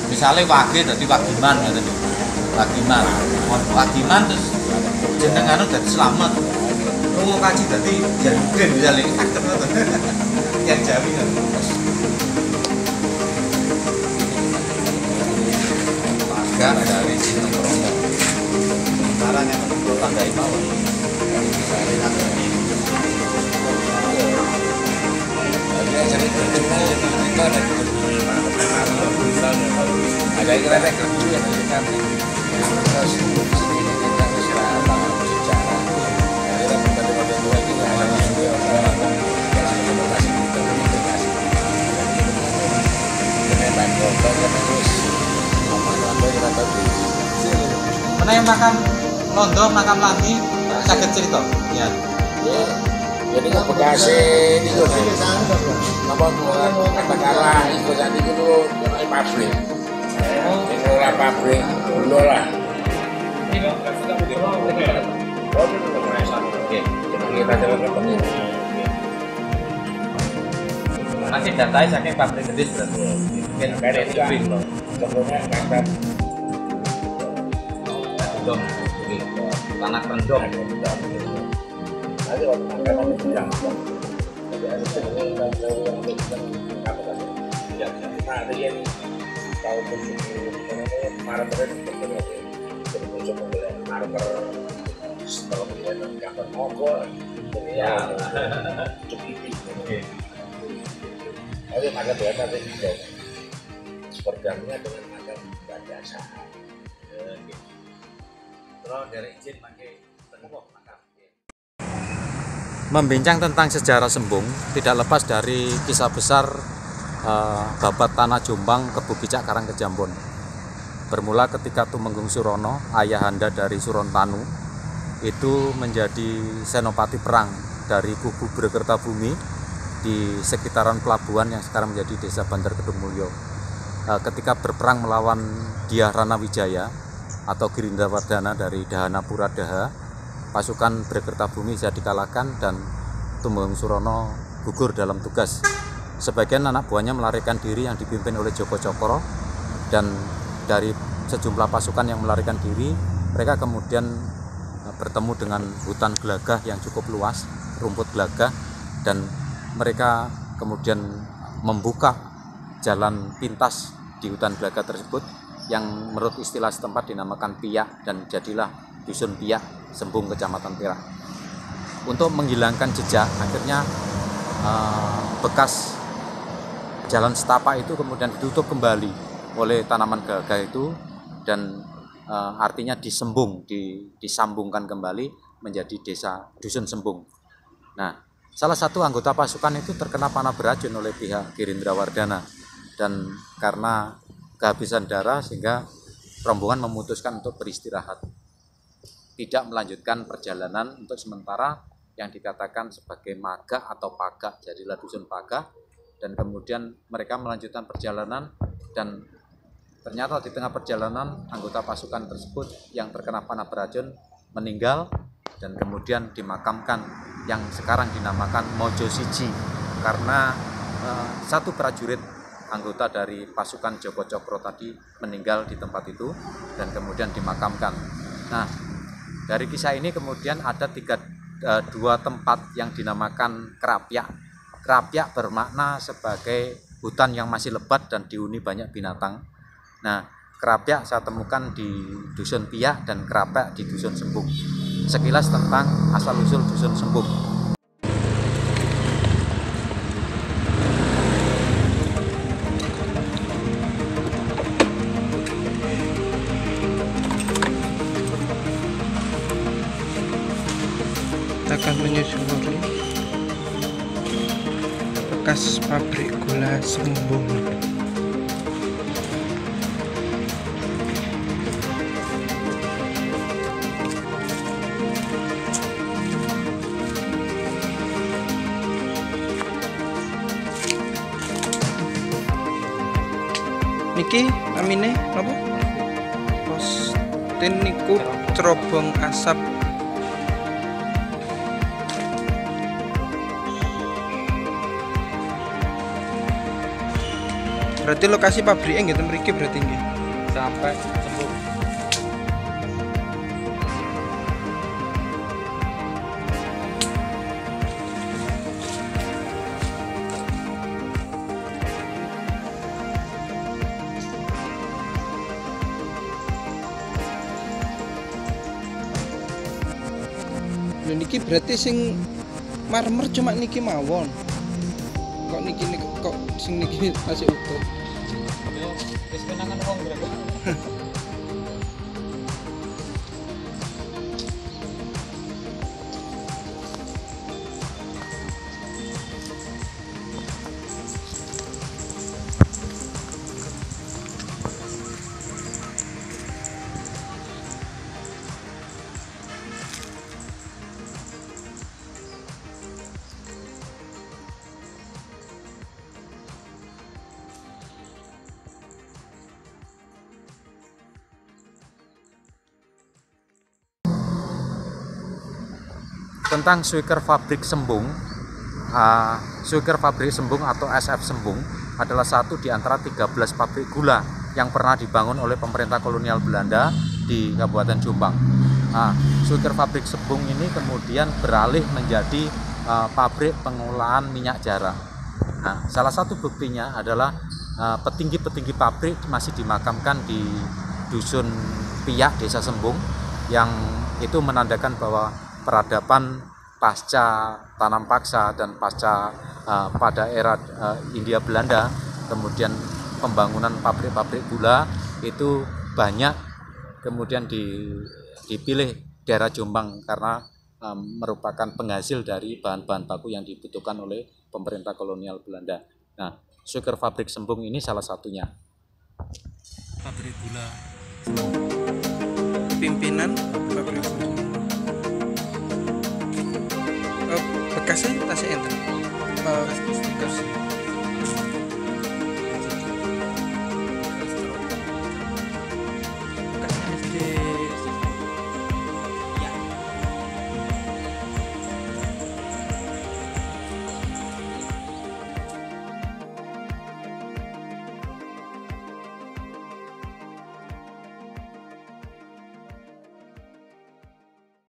Misalnya wage dadi wagiman ngoten lho. Wagiman. Wagiman terus jeneng anu dadi Slamet. Lunga kaji dadi Jaludin misalnya aktor ngoten. Yang Jawi kan. Warga dari Cinta Kromo. Sekarang yang perlu tandai mawon. Misalnya ada yang kira kerja ya kan terus ini kita bisa bicara kita pada dua ini ada juga orang komunikasi kita komunikasi dengan dokter terus apa kita tahu mana yang makan londo makan lagi sakit cerita ya jadi nggak bekasi ini loh apa katakanlah itu tadi itu pabrik ini pabrik dulu lah masih datanya saking pabrik gede berarti mungkin dari shipping loh sebelumnya kakak rendong tanah rendong ada orang yang ada yang tahu marker marker setelah kemudian gambar mogok ya cukup ada marker biasa ada juga pergabungan dengan marker biasa kalau dari izin pakai penuh membincang tentang sejarah Sembung tidak lepas dari kisah besar babat tanah Jombang Kebo Bicak Karang Kejambon. Bermula ketika Tumenggung Surono, ayahanda dari Surontanu, itu menjadi senopati perang dari kubu Brekertabumi di sekitaran pelabuhan yang sekarang menjadi desa Bandar Kedung Mulyo. Ketika berperang melawan Dyah Ranawijaya atau Girindrawardhana dari Dahanapura Daha, pasukan Brekertabumi bisa dikalahkan dan Tumenggung Surono gugur dalam tugas. Sebagian anak buahnya melarikan diri yang dipimpin oleh Joko Cokro, dan dari sejumlah pasukan yang melarikan diri, mereka kemudian bertemu dengan hutan gelagah yang cukup luas, rumput gelagah, dan mereka kemudian membuka jalan pintas di hutan gelagah tersebut yang menurut istilah setempat dinamakan Piyak, dan jadilah Dusun Piyak, Sembung, Kecamatan Perak. Untuk menghilangkan jejak, akhirnya bekas jalan setapak itu kemudian ditutup kembali oleh tanaman gagah itu, dan artinya disembung, disambungkan kembali menjadi desa Dusun Sembung. Nah, salah satu anggota pasukan itu terkena panah beracun oleh pihak Girindrawardhana, dan karena kehabisan darah sehingga rombongan memutuskan untuk beristirahat, tidak melanjutkan perjalanan untuk sementara yang dikatakan sebagai Magah atau Pagak, jadilah Dusun Pagak. Dan kemudian mereka melanjutkan perjalanan, dan ternyata di tengah perjalanan anggota pasukan tersebut yang terkena panah beracun meninggal dan kemudian dimakamkan yang sekarang dinamakan Mojo Siji, karena satu prajurit anggota dari pasukan Joko Cokro tadi meninggal di tempat itu dan kemudian dimakamkan. Nah, dari kisah ini kemudian ada dua tempat yang dinamakan Krapyak. Krapyak bermakna sebagai hutan yang masih lebat dan dihuni banyak binatang. Nah, Krapyak saya temukan di Dusun Piyak dan Krapyak di Dusun Sembung. Sekilas tentang asal-usul Dusun Sembung. Kita akan menyusuri bekas pabrik gula Sembung. Niki namine napa? Postin niku cerobong asap. Berarti lokasi pabriknya nggih mriki berarti nggih. Sampai sembung. Lho niki berarti sing marmer cuma niki mawon. Kok niki kok sing niki masih utuh. Yo, wis kenangan wong berarti. Tentang Suiker Fabrik Sembung, Suiker Fabrik Sembung atau SF Sembung adalah satu di antara 13 pabrik gula yang pernah dibangun oleh pemerintah kolonial Belanda di Kabupaten Jombang. Suiker Fabrik Sembung ini kemudian beralih menjadi pabrik pengolahan minyak jara. Salah satu buktinya adalah petinggi-petinggi pabrik masih dimakamkan di Dusun Piyak, Desa Sembung, yang itu menandakan bahwa peradaban pasca tanam paksa dan pasca pada era Hindia Belanda, kemudian pembangunan pabrik-pabrik gula itu banyak kemudian dipilih daerah Jombang karena merupakan penghasil dari bahan-bahan baku yang dibutuhkan oleh pemerintah kolonial Belanda. Nah, Suiker Fabrik Sembung ini salah satunya. Pabrik gula. Pimpinan pabrik gula. Bekasnya tasnya enten. Bekas.